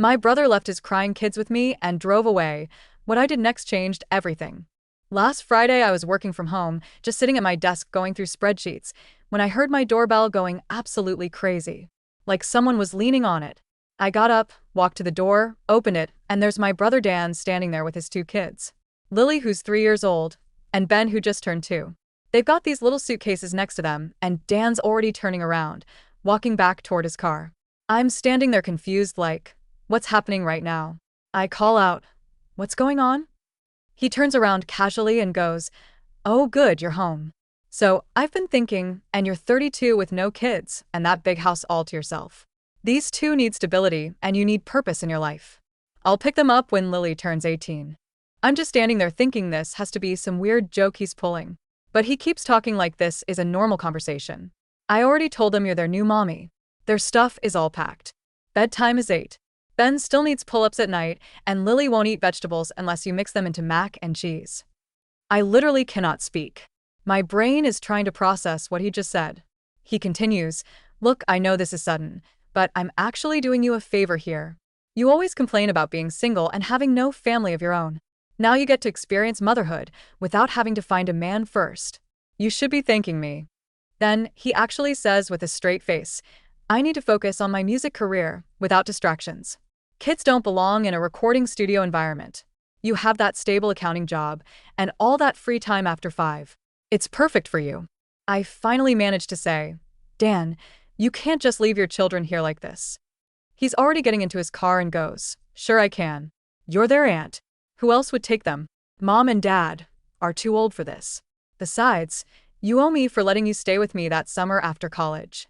My brother left his crying kids with me and drove away. What I did next changed everything. Last Friday, I was working from home, just sitting at my desk going through spreadsheets, when I heard my doorbell going absolutely crazy. Like someone was leaning on it. I got up, walked to the door, opened it, and there's my brother Dan standing there with his two kids. Lily, who's 3 years old, and Ben, who just turned 2. They've got these little suitcases next to them, and Dan's already turning around, walking back toward his car. I'm standing there confused like, what's happening right now? I call out, what's going on? He turns around casually and goes, oh good, you're home. So, I've been thinking, and you're 32 with no kids, and that big house all to yourself. These two need stability, and you need purpose in your life. I'll pick them up when Lily turns 18. I'm just standing there thinking this has to be some weird joke he's pulling. But he keeps talking like this is a normal conversation. I already told them you're their new mommy. Their stuff is all packed. Bedtime is 8. Ben still needs pull-ups at night, and Lily won't eat vegetables unless you mix them into mac and cheese. I literally cannot speak. My brain is trying to process what he just said. He continues, look, I know this is sudden, but I'm actually doing you a favor here. You always complain about being single and having no family of your own. Now you get to experience motherhood without having to find a man first. You should be thanking me. Then, he actually says with a straight face, I need to focus on my music career without distractions. Kids don't belong in a recording studio environment. You have that stable accounting job and all that free time after 5. It's perfect for you. I finally managed to say, Dan, you can't just leave your children here like this. He's already getting into his car and goes, sure I can. You're their aunt. Who else would take them? Mom and Dad are too old for this. Besides, you owe me for letting you stay with me that summer after college.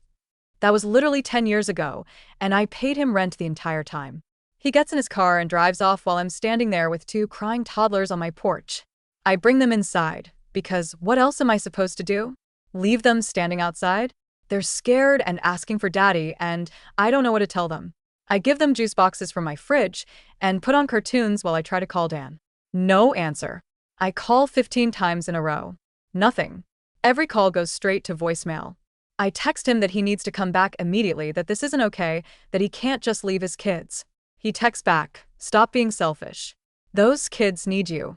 That was literally 10 years ago, and I paid him rent the entire time. He gets in his car and drives off while I'm standing there with 2 crying toddlers on my porch. I bring them inside, because what else am I supposed to do? Leave them standing outside? They're scared and asking for daddy, and I don't know what to tell them. I give them juice boxes from my fridge and put on cartoons while I try to call Dan. No answer. I call 15 times in a row. Nothing. Every call goes straight to voicemail. I text him that he needs to come back immediately, that this isn't okay, that he can't just leave his kids. He texts back, stop being selfish. Those kids need you.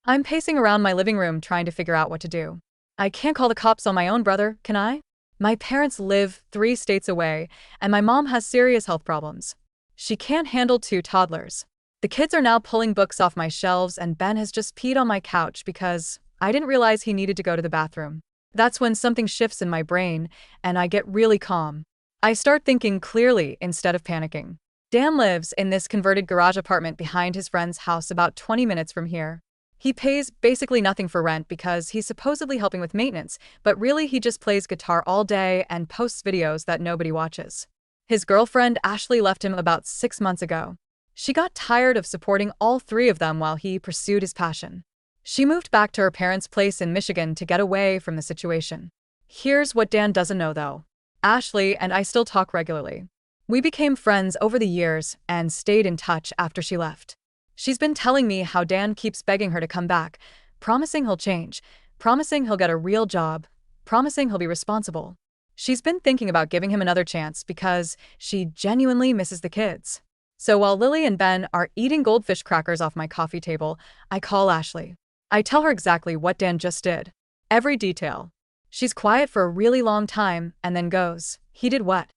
I'm pacing around my living room trying to figure out what to do. I can't call the cops on my own brother, can I? My parents live 3 states away, and my mom has serious health problems. She can't handle 2 toddlers. The kids are now pulling books off my shelves, and Ben has just peed on my couch because I didn't realize he needed to go to the bathroom. That's when something shifts in my brain, and I get really calm. I start thinking clearly instead of panicking. Dan lives in this converted garage apartment behind his friend's house about 20 minutes from here. He pays basically nothing for rent because he's supposedly helping with maintenance, but really he just plays guitar all day and posts videos that nobody watches. His girlfriend Ashley left him about 6 months ago. She got tired of supporting all 3 of them while he pursued his passion. She moved back to her parents' place in Michigan to get away from the situation. Here's what Dan doesn't know though. Ashley and I still talk regularly. We became friends over the years and stayed in touch after she left. She's been telling me how Dan keeps begging her to come back, promising he'll change, promising he'll get a real job, promising he'll be responsible. She's been thinking about giving him another chance because she genuinely misses the kids. So while Lily and Ben are eating goldfish crackers off my coffee table, I call Ashley. I tell her exactly what Dan just did. Every detail. She's quiet for a really long time and then goes, he did what?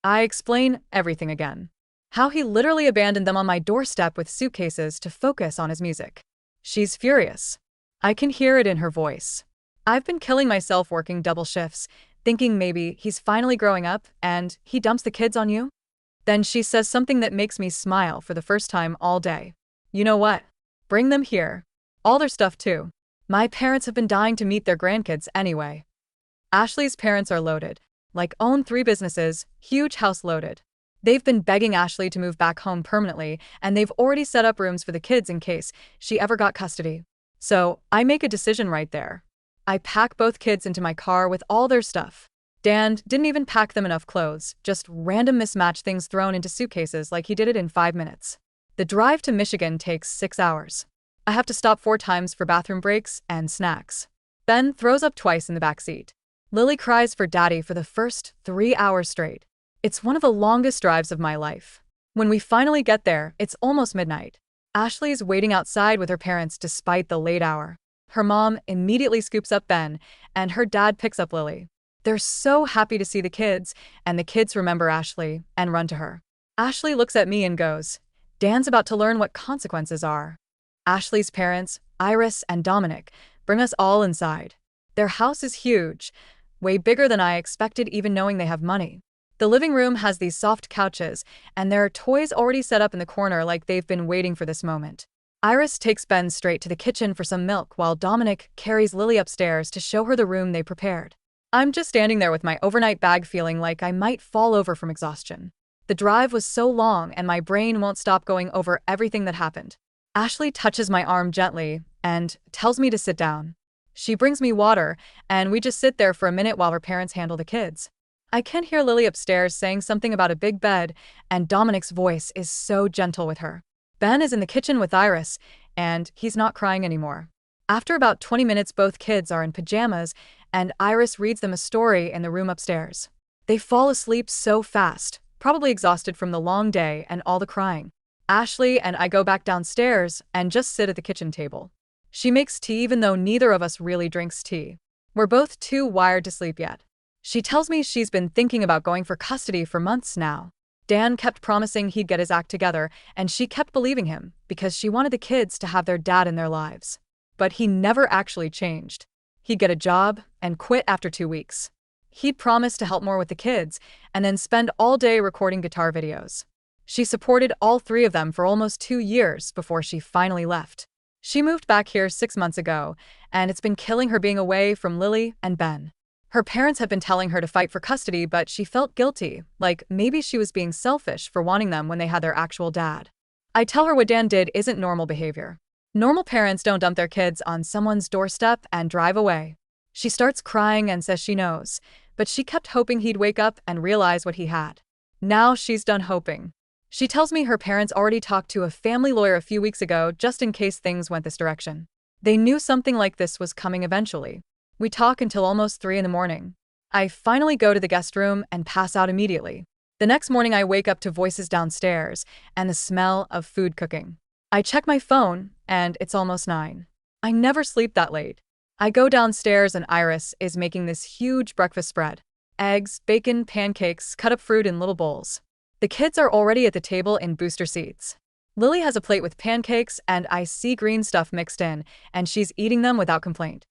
I explain everything again. How he literally abandoned them on my doorstep with suitcases to focus on his music. She's furious. I can hear it in her voice. I've been killing myself working double shifts, thinking maybe he's finally growing up and he dumps the kids on you. Then she says something that makes me smile for the first time all day. You know what? Bring them here. All their stuff too. My parents have been dying to meet their grandkids anyway. Ashley's parents are loaded. Like own 3 businesses, huge house loaded. They've been begging Ashley to move back home permanently, and they've already set up rooms for the kids in case she ever got custody. So, I make a decision right there. I pack both kids into my car with all their stuff. Dan didn't even pack them enough clothes, just random mismatched things thrown into suitcases like he did it in 5 minutes. The drive to Michigan takes 6 hours. I have to stop 4 times for bathroom breaks and snacks. Ben throws up twice in the back seat. Lily cries for daddy for the first 3 hours straight. It's one of the longest drives of my life. When we finally get there, it's almost midnight. Ashley's waiting outside with her parents despite the late hour. Her mom immediately scoops up Ben, and her dad picks up Lily. They're so happy to see the kids, and the kids remember Ashley and run to her. Ashley looks at me and goes, "Dan's about to learn what consequences are." Ashley's parents, Iris and Dominic, bring us all inside. Their house is huge, way bigger than I expected even knowing they have money. The living room has these soft couches, and there are toys already set up in the corner like they've been waiting for this moment. Iris takes Ben straight to the kitchen for some milk while Dominic carries Lily upstairs to show her the room they prepared. I'm just standing there with my overnight bag feeling like I might fall over from exhaustion. The drive was so long and my brain won't stop going over everything that happened. Ashley touches my arm gently and tells me to sit down. She brings me water, and we just sit there for a minute while her parents handle the kids. I can hear Lily upstairs saying something about a big bed, and Dominic's voice is so gentle with her. Ben is in the kitchen with Iris, and he's not crying anymore. After about 20 minutes, both kids are in pajamas, and Iris reads them a story in the room upstairs. They fall asleep so fast, probably exhausted from the long day and all the crying. Ashley and I go back downstairs and just sit at the kitchen table. She makes tea even though neither of us really drinks tea. We're both too wired to sleep yet. She tells me she's been thinking about going for custody for months now. Dan kept promising he'd get his act together, and she kept believing him because she wanted the kids to have their dad in their lives. But he never actually changed. He'd get a job and quit after 2 weeks. He'd promised to help more with the kids and then spend all day recording guitar videos. She supported all 3 of them for almost 2 years before she finally left. She moved back here 6 months ago, and it's been killing her being away from Lily and Ben. Her parents have been telling her to fight for custody, but she felt guilty, like maybe she was being selfish for wanting them when they had their actual dad. I tell her what Dan did isn't normal behavior. Normal parents don't dump their kids on someone's doorstep and drive away. She starts crying and says she knows, but she kept hoping he'd wake up and realize what he had. Now she's done hoping. She tells me her parents already talked to a family lawyer a few weeks ago just in case things went this direction. They knew something like this was coming eventually. We talk until almost 3 in the morning. I finally go to the guest room and pass out immediately. The next morning I wake up to voices downstairs and the smell of food cooking. I check my phone and it's almost 9. I never sleep that late. I go downstairs and Iris is making this huge breakfast spread. Eggs, bacon, pancakes, cut up fruit in little bowls. The kids are already at the table in booster seats. Lily has a plate with pancakes and I see green stuff mixed in, and she's eating them without complaint.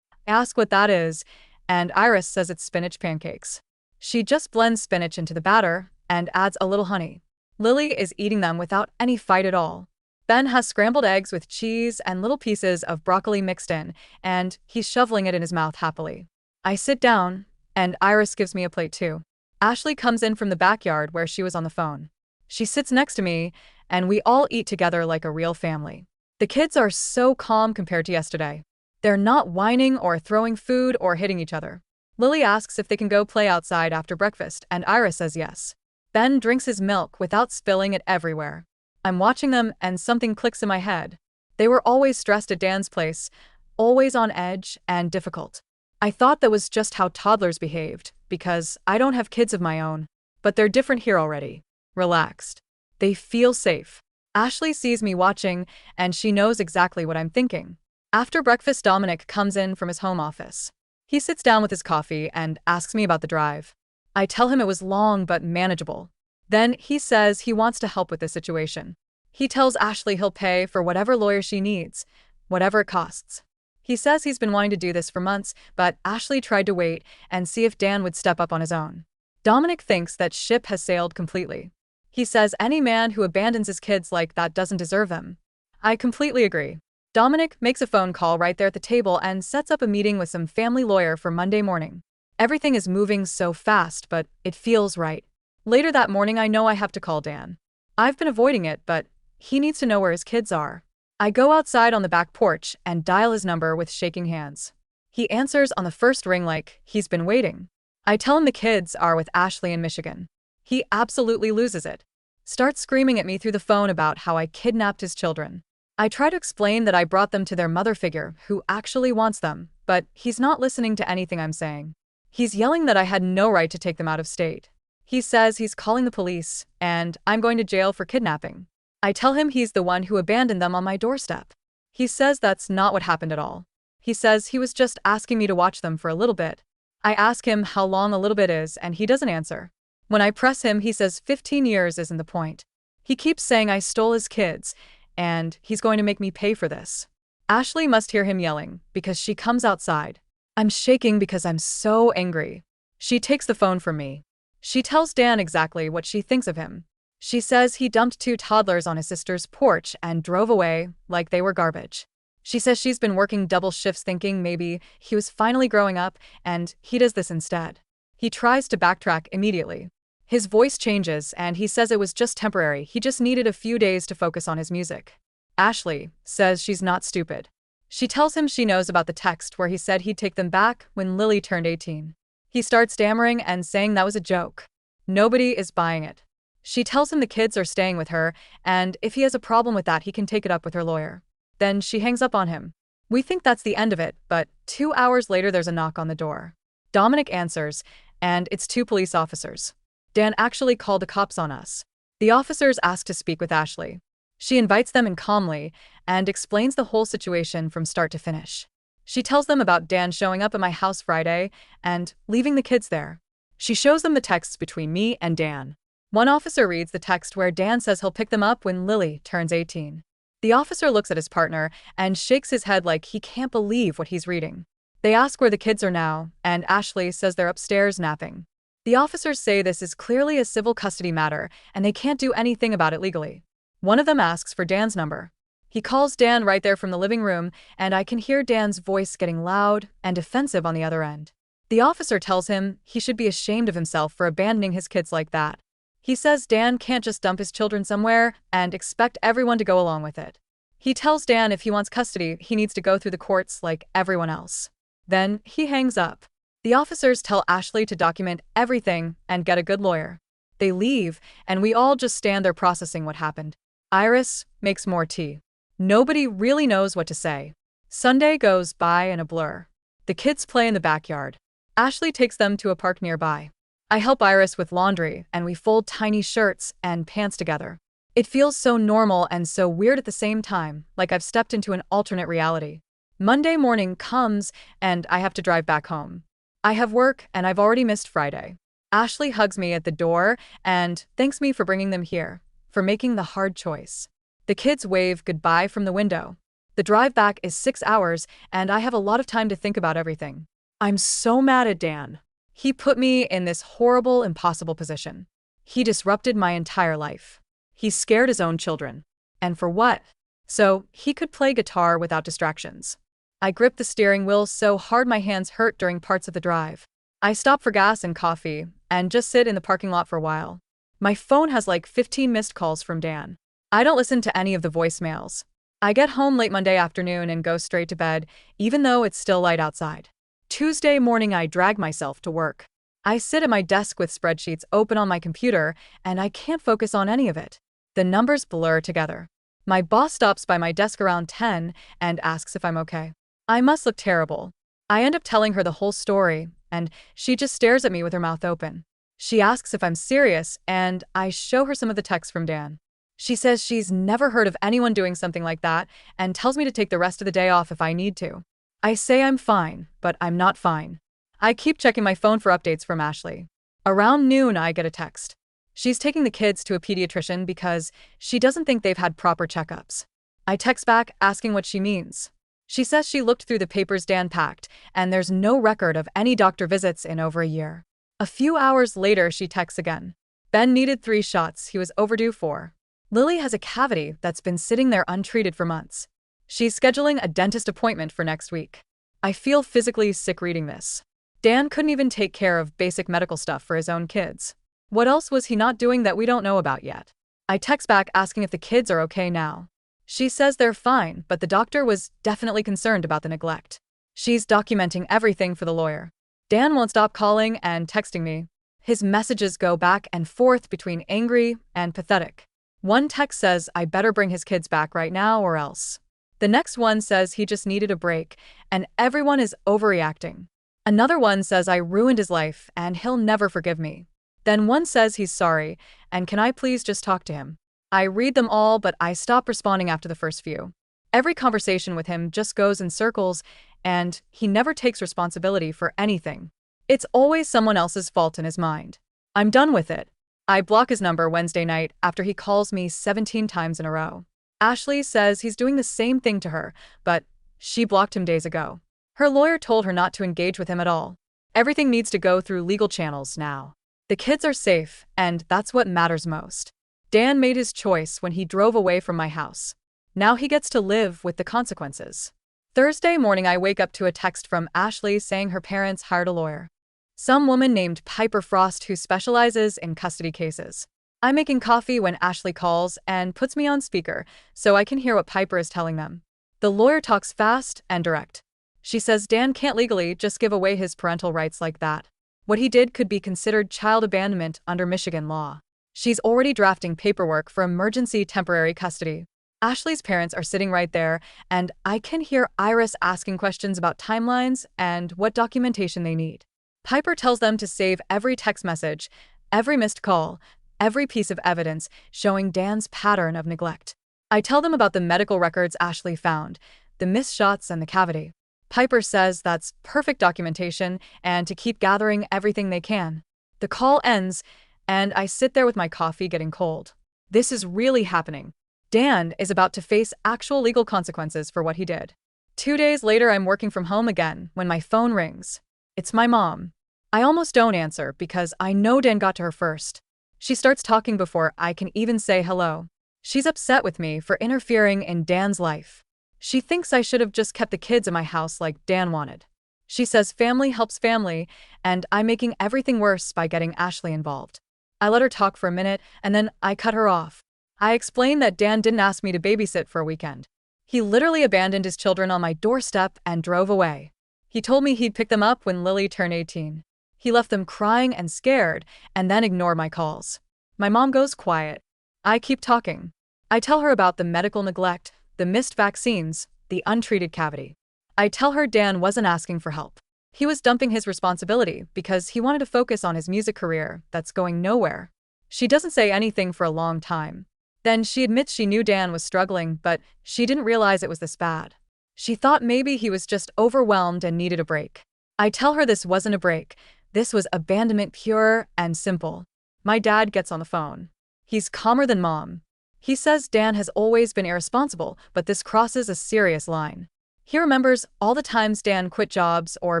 I ask what that is, and Iris says it's spinach pancakes. She just blends spinach into the batter and adds a little honey. Lily is eating them without any fight at all. Ben has scrambled eggs with cheese and little pieces of broccoli mixed in, and he's shoveling it in his mouth happily. I sit down, and Iris gives me a plate too. Ashley comes in from the backyard where she was on the phone. She sits next to me, and we all eat together like a real family. The kids are so calm compared to yesterday. They're not whining or throwing food or hitting each other. Lily asks if they can go play outside after breakfast, and Iris says yes. Ben drinks his milk without spilling it everywhere. I'm watching them and something clicks in my head. They were always stressed at Dan's place, always on edge and difficult. I thought that was just how toddlers behaved, because I don't have kids of my own. But they're different here already. Relaxed. They feel safe. Ashley sees me watching, and she knows exactly what I'm thinking. After breakfast, Dominic comes in from his home office. He sits down with his coffee and asks me about the drive. I tell him it was long but manageable. Then he says he wants to help with the situation. He tells Ashley he'll pay for whatever lawyer she needs, whatever it costs. He says he's been wanting to do this for months, but Ashley tried to wait and see if Dan would step up on his own. Dominic thinks that ship has sailed completely. He says any man who abandons his kids like that doesn't deserve them. I completely agree. Dominic makes a phone call right there at the table and sets up a meeting with some family lawyer for Monday morning. Everything is moving so fast, but it feels right. Later that morning, I know I have to call Dan. I've been avoiding it, but he needs to know where his kids are. I go outside on the back porch and dial his number with shaking hands. He answers on the first ring like he's been waiting. I tell him the kids are with Ashley in Michigan. He absolutely loses it. Starts screaming at me through the phone about how I kidnapped his children. I try to explain that I brought them to their mother figure who actually wants them, but he's not listening to anything I'm saying. He's yelling that I had no right to take them out of state. He says he's calling the police, and I'm going to jail for kidnapping. I tell him he's the one who abandoned them on my doorstep. He says that's not what happened at all. He says he was just asking me to watch them for a little bit. I ask him how long a little bit is, and he doesn't answer. When I press him, he says 15 years isn't the point. He keeps saying I stole his kids, and he's going to make me pay for this. Ashley must hear him yelling, because she comes outside. I'm shaking because I'm so angry. She takes the phone from me. She tells Dan exactly what she thinks of him. She says he dumped 2 toddlers on his sister's porch and drove away like they were garbage. She says she's been working double shifts thinking maybe he was finally growing up and he does this instead. He tries to backtrack immediately. His voice changes and he says it was just temporary, he just needed a few days to focus on his music. Ashley says she's not stupid. She tells him she knows about the text where he said he'd take them back when Lily turned 18. He starts stammering and saying that was a joke. Nobody is buying it. She tells him the kids are staying with her, and if he has a problem with that, he can take it up with her lawyer. Then she hangs up on him. We think that's the end of it, but 2 hours later there's a knock on the door. Dominic answers, and it's 2 police officers. Dan actually called the cops on us. The officers ask to speak with Ashley. She invites them in calmly and explains the whole situation from start to finish. She tells them about Dan showing up at my house Friday and leaving the kids there. She shows them the texts between me and Dan. One officer reads the text where Dan says he'll pick them up when Lily turns 18. The officer looks at his partner and shakes his head like he can't believe what he's reading. They ask where the kids are now, and Ashley says they're upstairs napping. The officers say this is clearly a civil custody matter and they can't do anything about it legally. One of them asks for Dan's number. He calls Dan right there from the living room, and I can hear Dan's voice getting loud and defensive on the other end. The officer tells him he should be ashamed of himself for abandoning his kids like that. He says Dan can't just dump his children somewhere and expect everyone to go along with it. He tells Dan if he wants custody, he needs to go through the courts like everyone else. Then he hangs up. The officers tell Ashley to document everything and get a good lawyer. They leave, and we all just stand there processing what happened. Iris makes more tea. Nobody really knows what to say. Sunday goes by in a blur. The kids play in the backyard. Ashley takes them to a park nearby. I help Iris with laundry, and we fold tiny shirts and pants together. It feels so normal and so weird at the same time, like I've stepped into an alternate reality. Monday morning comes, and I have to drive back home. I have work, and I've already missed Friday. Ashley hugs me at the door and thanks me for bringing them here, for making the hard choice. The kids wave goodbye from the window. The drive back is 6 hours, and I have a lot of time to think about everything. I'm so mad at Dan. He put me in this horrible, impossible position. He disrupted my entire life. He scared his own children. And for what? So he could play guitar without distractions. I grip the steering wheel so hard my hands hurt during parts of the drive. I stop for gas and coffee and just sit in the parking lot for a while. My phone has like 15 missed calls from Dan. I don't listen to any of the voicemails. I get home late Monday afternoon and go straight to bed, even though it's still light outside. Tuesday morning I drag myself to work. I sit at my desk with spreadsheets open on my computer, and I can't focus on any of it. The numbers blur together. My boss stops by my desk around 10 and asks if I'm okay. I must look terrible. I end up telling her the whole story, and she just stares at me with her mouth open. She asks if I'm serious, and I show her some of the texts from Dan. She says she's never heard of anyone doing something like that and tells me to take the rest of the day off if I need to. I say I'm fine, but I'm not fine. I keep checking my phone for updates from Ashley. Around noon, I get a text. She's taking the kids to a pediatrician because she doesn't think they've had proper checkups. I text back asking what she means. She says she looked through the papers Dan packed, and there's no record of any doctor visits in over a year. A few hours later, she texts again. Ben needed 3 shots, he was overdue 4. Lily has a cavity that's been sitting there untreated for months. She's scheduling a dentist appointment for next week. I feel physically sick reading this. Dan couldn't even take care of basic medical stuff for his own kids. What else was he not doing that we don't know about yet? I text back asking if the kids are okay now. She says they're fine, but the doctor was definitely concerned about the neglect. She's documenting everything for the lawyer. Dan won't stop calling and texting me. His messages go back and forth between angry and pathetic. One text says I better bring his kids back right now or else. The next one says he just needed a break, and everyone is overreacting. Another one says I ruined his life and he'll never forgive me. Then one says he's sorry, and can I please just talk to him? I read them all, but I stop responding after the first few. Every conversation with him just goes in circles, and he never takes responsibility for anything. It's always someone else's fault in his mind. I'm done with it. I block his number Wednesday night after he calls me 17 times in a row. Ashley says he's doing the same thing to her, but she blocked him days ago. Her lawyer told her not to engage with him at all. Everything needs to go through legal channels now. The kids are safe, and that's what matters most. Dan made his choice when he drove away from my house. Now he gets to live with the consequences. Thursday morning, I wake up to a text from Ashley saying her parents hired a lawyer. Some woman named Piper Frost who specializes in custody cases. I'm making coffee when Ashley calls and puts me on speaker so I can hear what Piper is telling them. The lawyer talks fast and direct. She says Dan can't legally just give away his parental rights like that. What he did could be considered child abandonment under Michigan law. She's already drafting paperwork for emergency temporary custody. Ashley's parents are sitting right there, and I can hear Iris asking questions about timelines and what documentation they need. Piper tells them to save every text message, every missed call, every piece of evidence showing Dan's pattern of neglect. I tell them about the medical records Ashley found, the missed shots and the cavity. Piper says that's perfect documentation and to keep gathering everything they can. The call ends, and I sit there with my coffee getting cold. This is really happening. Dan is about to face actual legal consequences for what he did. 2 days later, I'm working from home again when my phone rings. It's my mom. I almost don't answer because I know Dan got to her first. She starts talking before I can even say hello. She's upset with me for interfering in Dan's life. She thinks I should have just kept the kids in my house like Dan wanted. She says family helps family, and I'm making everything worse by getting Ashley involved. I let her talk for a minute, and then I cut her off. I explained that Dan didn't ask me to babysit for a weekend. He literally abandoned his children on my doorstep and drove away. He told me he'd pick them up when Lily turned 18. He left them crying and scared, and then ignored my calls. My mom goes quiet. I keep talking. I tell her about the medical neglect, the missed vaccines, the untreated cavity. I tell her Dan wasn't asking for help. He was dumping his responsibility because he wanted to focus on his music career that's going nowhere. She doesn't say anything for a long time. Then she admits she knew Dan was struggling, but she didn't realize it was this bad. She thought maybe he was just overwhelmed and needed a break. I tell her this wasn't a break. This was abandonment, pure and simple. My dad gets on the phone. He's calmer than mom. He says Dan has always been irresponsible, but this crosses a serious line. He remembers all the times Dan quit jobs or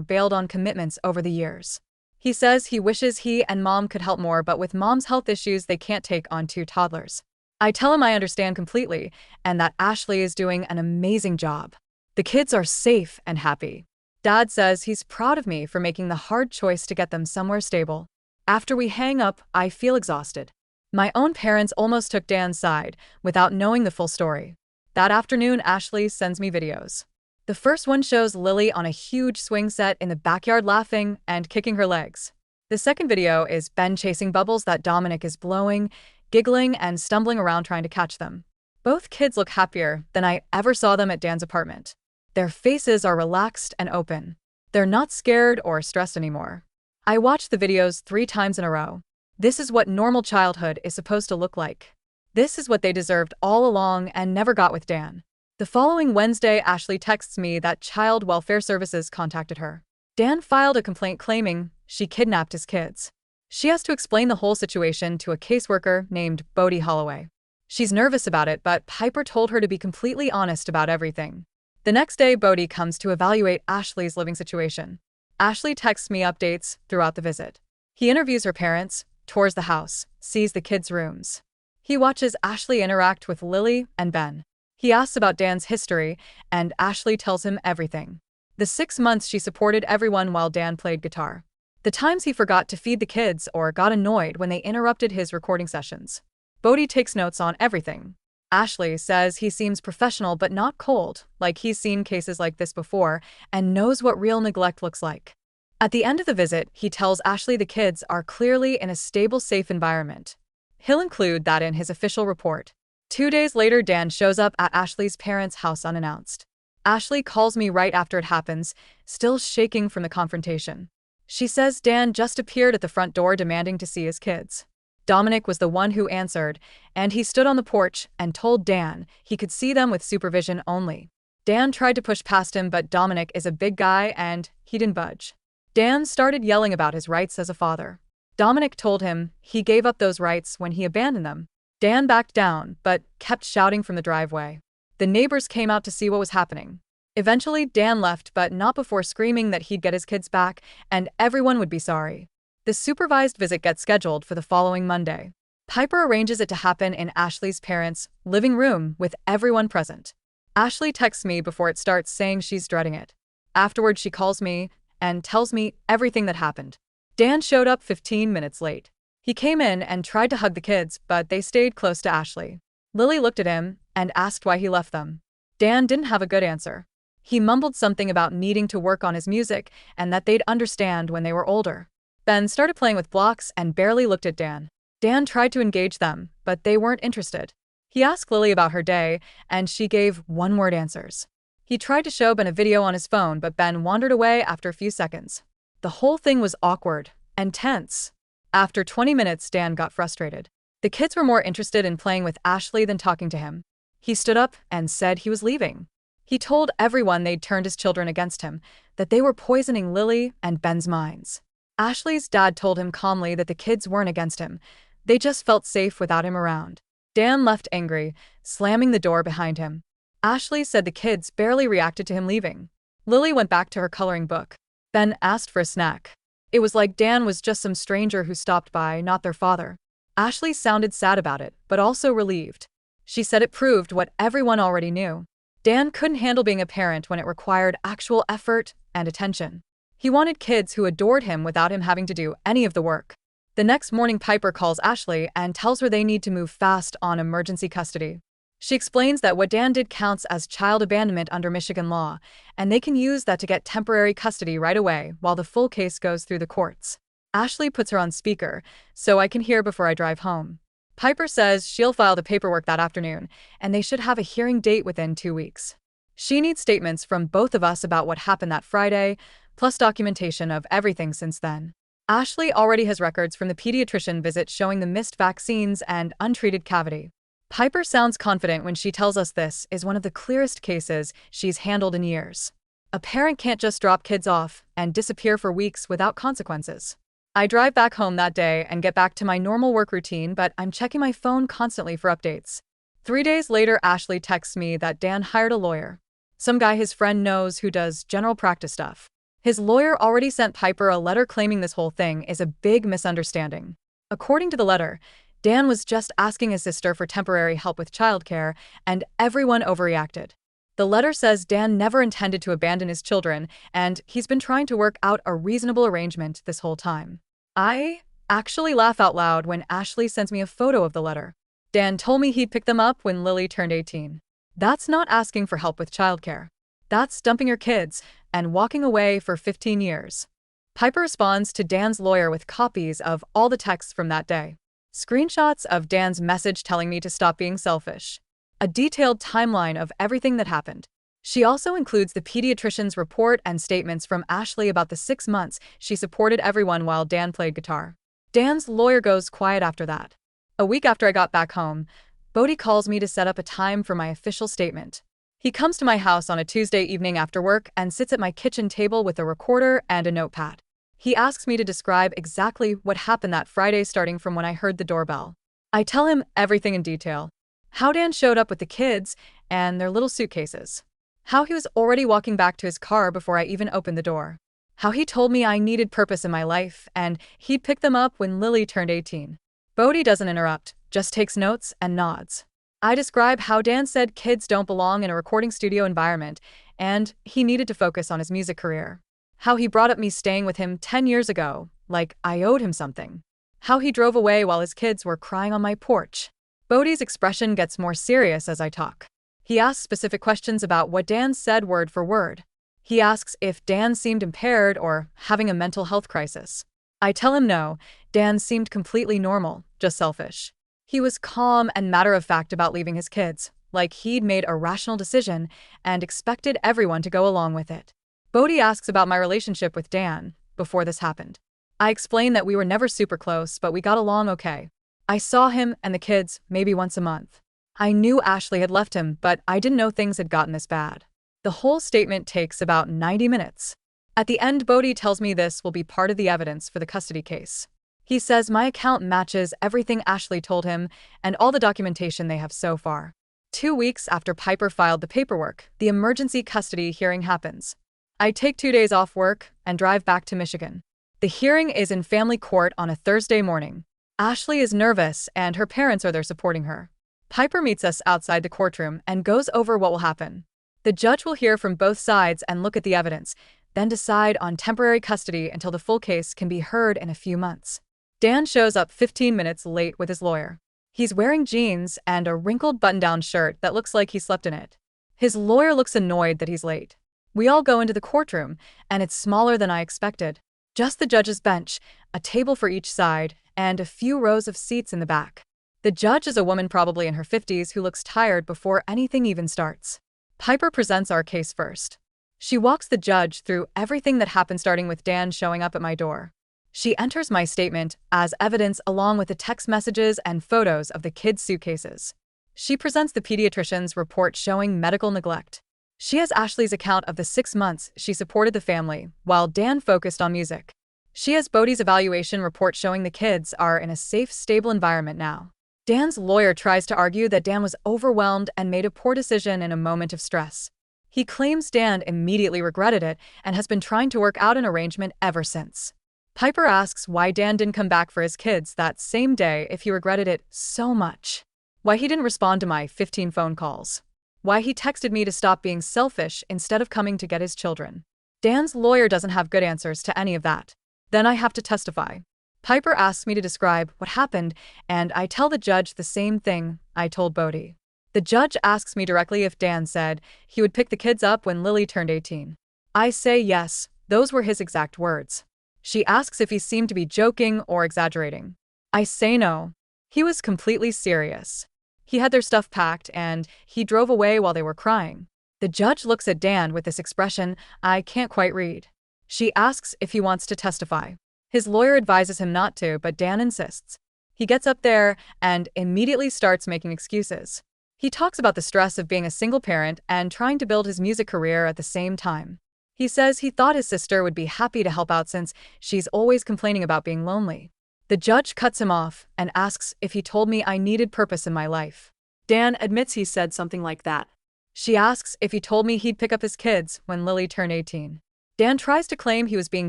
bailed on commitments over the years. He says he wishes he and mom could help more, but with mom's health issues, they can't take on 2 toddlers. I tell him I understand completely and that Ashley is doing an amazing job. The kids are safe and happy. Dad says he's proud of me for making the hard choice to get them somewhere stable. After we hang up, I feel exhausted. My own parents almost took Dan's side without knowing the full story. That afternoon, Ashley sends me videos. The first one shows Lily on a huge swing set in the backyard laughing and kicking her legs. The second video is Ben chasing bubbles that Dominic is blowing, giggling and stumbling around trying to catch them. Both kids look happier than I ever saw them at Dan's apartment. Their faces are relaxed and open. They're not scared or stressed anymore. I watched the videos 3 times in a row. This is what normal childhood is supposed to look like. This is what they deserved all along and never got with Dan. The following Wednesday, Ashley texts me that Child Welfare Services contacted her. Dan filed a complaint claiming she kidnapped his kids. She has to explain the whole situation to a caseworker named Bodie Holloway. She's nervous about it, but Piper told her to be completely honest about everything. The next day, Bodie comes to evaluate Ashley's living situation. Ashley texts me updates throughout the visit. He interviews her parents, tours the house, sees the kids' rooms. He watches Ashley interact with Lily and Ben. He asks about Dan's history, and Ashley tells him everything. The 6 months she supported everyone while Dan played guitar. The times he forgot to feed the kids or got annoyed when they interrupted his recording sessions. Bodie takes notes on everything. Ashley says he seems professional but not cold, like he's seen cases like this before and knows what real neglect looks like. At the end of the visit, he tells Ashley the kids are clearly in a stable, safe environment. He'll include that in his official report. 2 days later, Dan shows up at Ashley's parents' house unannounced. Ashley calls me right after it happens, still shaking from the confrontation. She says Dan just appeared at the front door demanding to see his kids. Dominic was the one who answered, and he stood on the porch and told Dan he could see them with supervision only. Dan tried to push past him, but Dominic is a big guy and he didn't budge. Dan started yelling about his rights as a father. Dominic told him he gave up those rights when he abandoned them. Dan backed down, but kept shouting from the driveway. The neighbors came out to see what was happening. Eventually, Dan left, but not before screaming that he'd get his kids back and everyone would be sorry. The supervised visit gets scheduled for the following Monday. Piper arranges it to happen in Ashley's parents' living room with everyone present. Ashley texts me before it starts saying she's dreading it. Afterward, she calls me and tells me everything that happened. Dan showed up 15 minutes late. He came in and tried to hug the kids, but they stayed close to Ashley. Lily looked at him and asked why he left them. Dan didn't have a good answer. He mumbled something about needing to work on his music and that they'd understand when they were older. Ben started playing with blocks and barely looked at Dan. Dan tried to engage them, but they weren't interested. He asked Lily about her day, and she gave one-word answers. He tried to show Ben a video on his phone, but Ben wandered away after a few seconds. The whole thing was awkward and tense. After 20 minutes, Dan got frustrated. The kids were more interested in playing with Ashley than talking to him. He stood up and said he was leaving. He told everyone they'd turned his children against him, that they were poisoning Lily and Ben's minds. Ashley's dad told him calmly that the kids weren't against him. They just felt safe without him around. Dan left angry, slamming the door behind him. Ashley said the kids barely reacted to him leaving. Lily went back to her coloring book. Ben asked for a snack. It was like Dan was just some stranger who stopped by, not their father. Ashley sounded sad about it, but also relieved. She said it proved what everyone already knew. Dan couldn't handle being a parent when it required actual effort and attention. He wanted kids who adored him without him having to do any of the work. The next morning, Piper calls Ashley and tells her they need to move fast on emergency custody. She explains that what Dan did counts as child abandonment under Michigan law, and they can use that to get temporary custody right away while the full case goes through the courts. Ashley puts her on speaker, so I can hear before I drive home. Piper says she'll file the paperwork that afternoon, and they should have a hearing date within 2 weeks. She needs statements from both of us about what happened that Friday, plus documentation of everything since then. Ashley already has records from the pediatrician visit showing the missed vaccines and untreated cavity. Piper sounds confident when she tells us this is one of the clearest cases she's handled in years. A parent can't just drop kids off and disappear for weeks without consequences. I drive back home that day and get back to my normal work routine, but I'm checking my phone constantly for updates. 3 days later, Ashley texts me that Dan hired a lawyer. Some guy his friend knows who does general practice stuff. His lawyer already sent Piper a letter claiming this whole thing is a big misunderstanding. According to the letter, Dan was just asking his sister for temporary help with childcare, and everyone overreacted. The letter says Dan never intended to abandon his children, and he's been trying to work out a reasonable arrangement this whole time. I actually laugh out loud when Ashley sends me a photo of the letter. Dan told me he'd pick them up when Lily turned 18. That's not asking for help with childcare. That's dumping your kids and walking away for 15 years. Piper responds to Dan's lawyer with copies of all the texts from that day. Screenshots of Dan's message telling me to stop being selfish. A detailed timeline of everything that happened. She also includes the pediatrician's report and statements from Ashley about the 6 months she supported everyone while Dan played guitar. Dan's lawyer goes quiet after that. A week after I got back home, Bodhi calls me to set up a time for my official statement. He comes to my house on a Tuesday evening after work and sits at my kitchen table with a recorder and a notepad. He asks me to describe exactly what happened that Friday, starting from when I heard the doorbell. I tell him everything in detail. How Dan showed up with the kids and their little suitcases. How he was already walking back to his car before I even opened the door. How he told me I needed purpose in my life and he'd pick them up when Lily turned 18. Bodhi doesn't interrupt, just takes notes and nods. I describe how Dan said kids don't belong in a recording studio environment and he needed to focus on his music career. How he brought up me staying with him 10 years ago, like I owed him something. How he drove away while his kids were crying on my porch. Bodhi's expression gets more serious as I talk. He asks specific questions about what Dan said word for word. He asks if Dan seemed impaired or having a mental health crisis. I tell him no, Dan seemed completely normal, just selfish. He was calm and matter-of-fact about leaving his kids, like he'd made a rational decision and expected everyone to go along with it. Bodhi asks about my relationship with Dan, before this happened. I explained that we were never super close, but we got along okay. I saw him and the kids maybe once a month. I knew Ashley had left him, but I didn't know things had gotten this bad. The whole statement takes about 90 minutes. At the end, Bodhi tells me this will be part of the evidence for the custody case. He says my account matches everything Ashley told him and all the documentation they have so far. 2 weeks after Piper filed the paperwork, the emergency custody hearing happens. I take 2 days off work and drive back to Michigan. The hearing is in family court on a Thursday morning. Ashley is nervous and her parents are there supporting her. Piper meets us outside the courtroom and goes over what will happen. The judge will hear from both sides and look at the evidence, then decide on temporary custody until the full case can be heard in a few months. Dan shows up 15 minutes late with his lawyer. He's wearing jeans and a wrinkled button-down shirt that looks like he slept in it. His lawyer looks annoyed that he's late. We all go into the courtroom, and it's smaller than I expected. Just the judge's bench, a table for each side, and a few rows of seats in the back. The judge is a woman probably in her 50s who looks tired before anything even starts. Piper presents our case first. She walks the judge through everything that happened, starting with Dan showing up at my door. She enters my statement as evidence along with the text messages and photos of the kids' suitcases. She presents the pediatrician's report showing medical neglect. She has Ashley's account of the 6 months she supported the family, while Dan focused on music. She has Bodhi's evaluation report showing the kids are in a safe, stable environment now. Dan's lawyer tries to argue that Dan was overwhelmed and made a poor decision in a moment of stress. He claims Dan immediately regretted it and has been trying to work out an arrangement ever since. Piper asks why Dan didn't come back for his kids that same day if he regretted it so much. Why he didn't respond to my 15 phone calls. Why he texted me to stop being selfish instead of coming to get his children. Dan's lawyer doesn't have good answers to any of that. Then I have to testify. Piper asks me to describe what happened, and I tell the judge the same thing I told Bodhi. The judge asks me directly if Dan said he would pick the kids up when Lily turned 18. I say yes, those were his exact words. She asks if he seemed to be joking or exaggerating. I say no. He was completely serious. He had their stuff packed and he drove away while they were crying. The judge looks at Dan with this expression I can't quite read. She asks if he wants to testify. His lawyer advises him not to, but Dan insists. He gets up there and immediately starts making excuses. He talks about the stress of being a single parent and trying to build his music career at the same time. He says he thought his sister would be happy to help out since she's always complaining about being lonely. The judge cuts him off and asks if he told me I needed purpose in my life. Dan admits he said something like that. She asks if he told me he'd pick up his kids when Lily turned 18. Dan tries to claim he was being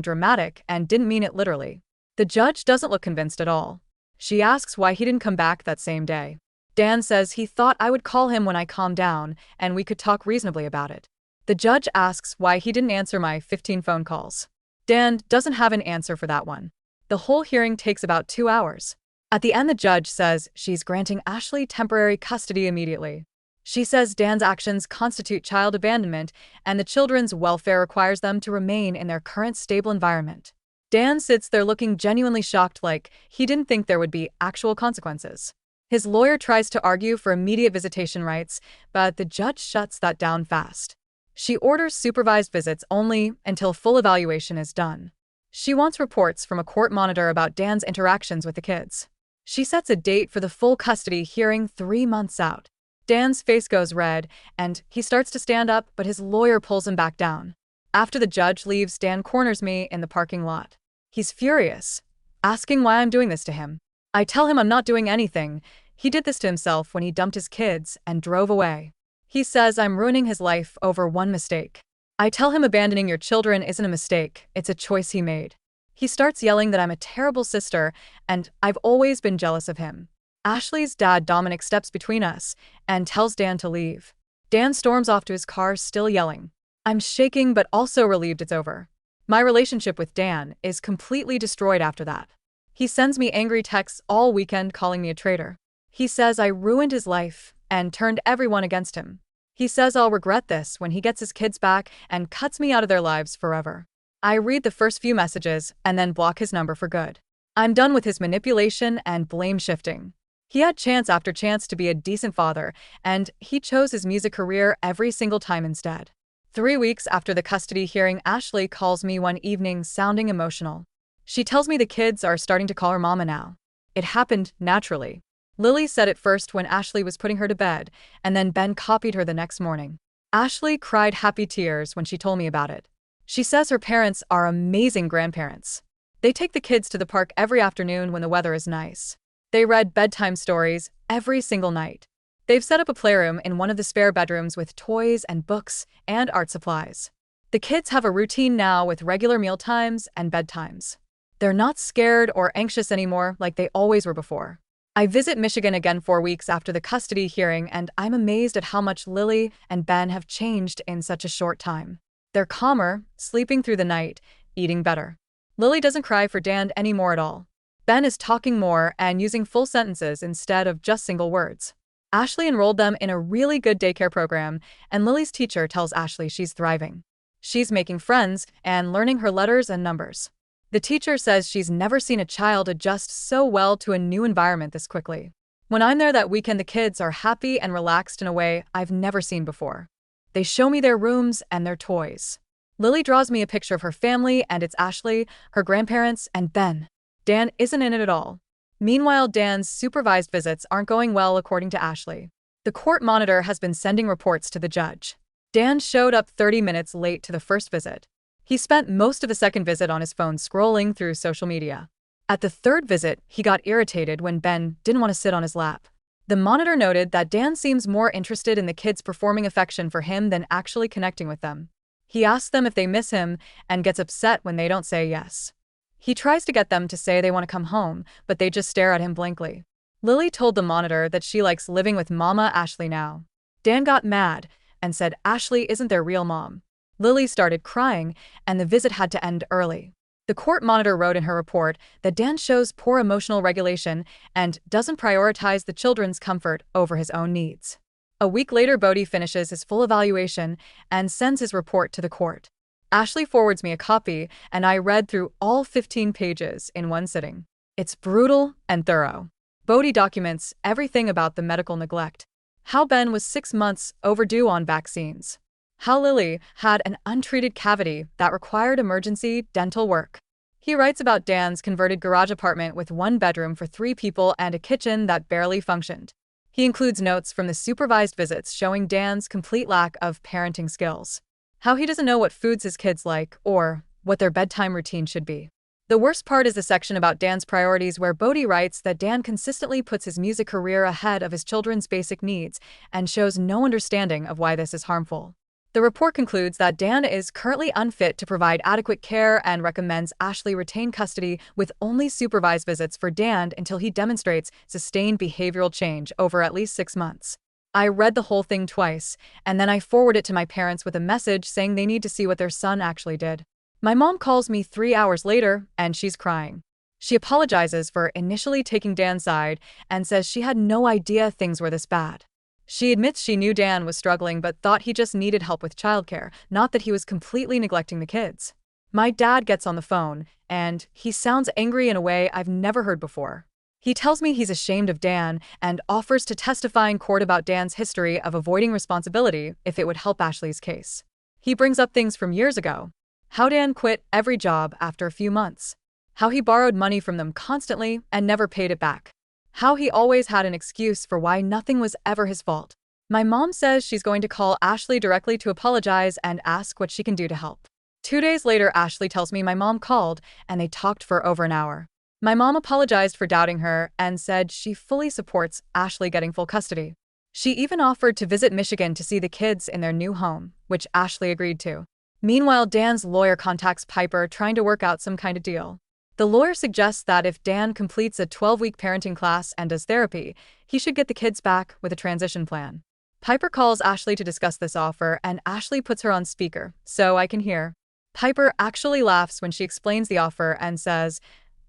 dramatic and didn't mean it literally. The judge doesn't look convinced at all. She asks why he didn't come back that same day. Dan says he thought I would call him when I calmed down and we could talk reasonably about it. The judge asks why he didn't answer my 15 phone calls. Dan doesn't have an answer for that one. The whole hearing takes about 2 hours. At the end, the judge says she's granting Ashley temporary custody immediately. She says Dan's actions constitute child abandonment and the children's welfare requires them to remain in their current stable environment. Dan sits there looking genuinely shocked, like he didn't think there would be actual consequences. His lawyer tries to argue for immediate visitation rights, but the judge shuts that down fast. She orders supervised visits only until full evaluation is done. She wants reports from a court monitor about Dan's interactions with the kids. She sets a date for the full custody hearing 3 months out. Dan's face goes red, and he starts to stand up, but his lawyer pulls him back down. After the judge leaves, Dan corners me in the parking lot. He's furious, asking why I'm doing this to him. I tell him I'm not doing anything. He did this to himself when he dumped his kids and drove away. He says I'm ruining his life over one mistake. I tell him abandoning your children isn't a mistake, it's a choice he made. He starts yelling that I'm a terrible sister, and I've always been jealous of him. Ashley's dad, Dominic, steps between us and tells Dan to leave. Dan storms off to his car, still yelling. I'm shaking but also relieved it's over. My relationship with Dan is completely destroyed after that. He sends me angry texts all weekend calling me a traitor. He says I ruined his life and turned everyone against him. He says I'll regret this when he gets his kids back and cuts me out of their lives forever. I read the first few messages and then block his number for good. I'm done with his manipulation and blame shifting. He had chance after chance to be a decent father, and he chose his music career every single time instead. 3 weeks after the custody hearing, Ashley calls me one evening sounding emotional. She tells me the kids are starting to call her mama now. It happened naturally. Lily said it first when Ashley was putting her to bed, and then Ben copied her the next morning. Ashley cried happy tears when she told me about it. She says her parents are amazing grandparents. They take the kids to the park every afternoon when the weather is nice. They read bedtime stories every single night. They've set up a playroom in one of the spare bedrooms with toys and books and art supplies. The kids have a routine now with regular meal times and bedtimes. They're not scared or anxious anymore like they always were before. I visit Michigan again 4 weeks after the custody hearing, and I'm amazed at how much Lily and Ben have changed in such a short time. They're calmer, sleeping through the night, eating better. Lily doesn't cry for Dan anymore at all. Ben is talking more and using full sentences instead of just single words. Ashley enrolled them in a really good daycare program, and Lily's teacher tells Ashley she's thriving. She's making friends and learning her letters and numbers. The teacher says she's never seen a child adjust so well to a new environment this quickly. When I'm there that weekend, the kids are happy and relaxed in a way I've never seen before. They show me their rooms and their toys. Lily draws me a picture of her family, and it's Ashley, her grandparents, and Ben. Dan isn't in it at all. Meanwhile, Dan's supervised visits aren't going well, according to Ashley. The court monitor has been sending reports to the judge. Dan showed up 30 minutes late to the first visit. He spent most of the second visit on his phone scrolling through social media. At the third visit, he got irritated when Ben didn't want to sit on his lap. The monitor noted that Dan seems more interested in the kids performing affection for him than actually connecting with them. He asks them if they miss him and gets upset when they don't say yes. He tries to get them to say they want to come home, but they just stare at him blankly. Lily told the monitor that she likes living with Mama Ashley now. Dan got mad and said Ashley isn't their real mom. Lily started crying, and the visit had to end early. The court monitor wrote in her report that Dan shows poor emotional regulation and doesn't prioritize the children's comfort over his own needs. A week later, Bodhi finishes his full evaluation and sends his report to the court. Ashley forwards me a copy, and I read through all 15 pages in one sitting. It's brutal and thorough. Bodhi documents everything about the medical neglect. How Ben was 6 months overdue on vaccines. How Lily had an untreated cavity that required emergency dental work. He writes about Dan's converted garage apartment with 1 bedroom for 3 people and a kitchen that barely functioned. He includes notes from the supervised visits showing Dan's complete lack of parenting skills. How he doesn't know what foods his kids like or what their bedtime routine should be. The worst part is the section about Dan's priorities, where Bodhi writes that Dan consistently puts his music career ahead of his children's basic needs and shows no understanding of why this is harmful. The report concludes that Dan is currently unfit to provide adequate care and recommends Ashley retain custody with only supervised visits for Dan until he demonstrates sustained behavioral change over at least 6 months. I read the whole thing twice, and then I forward it to my parents with a message saying they need to see what their son actually did. My mom calls me 3 hours later, and she's crying. She apologizes for initially taking Dan's side and says she had no idea things were this bad. She admits she knew Dan was struggling but thought he just needed help with childcare, not that he was completely neglecting the kids. My dad gets on the phone, and he sounds angry in a way I've never heard before. He tells me he's ashamed of Dan and offers to testify in court about Dan's history of avoiding responsibility if it would help Ashley's case. He brings up things from years ago. How Dan quit every job after a few months. How he borrowed money from them constantly and never paid it back. How he always had an excuse for why nothing was ever his fault. My mom says she's going to call Ashley directly to apologize and ask what she can do to help. 2 days later, Ashley tells me my mom called and they talked for over an hour. My mom apologized for doubting her and said she fully supports Ashley getting full custody. She even offered to visit Michigan to see the kids in their new home, which Ashley agreed to. Meanwhile, Dan's lawyer contacts Piper trying to work out some kind of deal. The lawyer suggests that if Dan completes a 12-week parenting class and does therapy, he should get the kids back with a transition plan. Piper calls Ashley to discuss this offer, and Ashley puts her on speaker, so I can hear. Piper actually laughs when she explains the offer and says,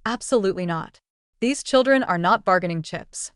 "Absolutely not. These children are not bargaining chips."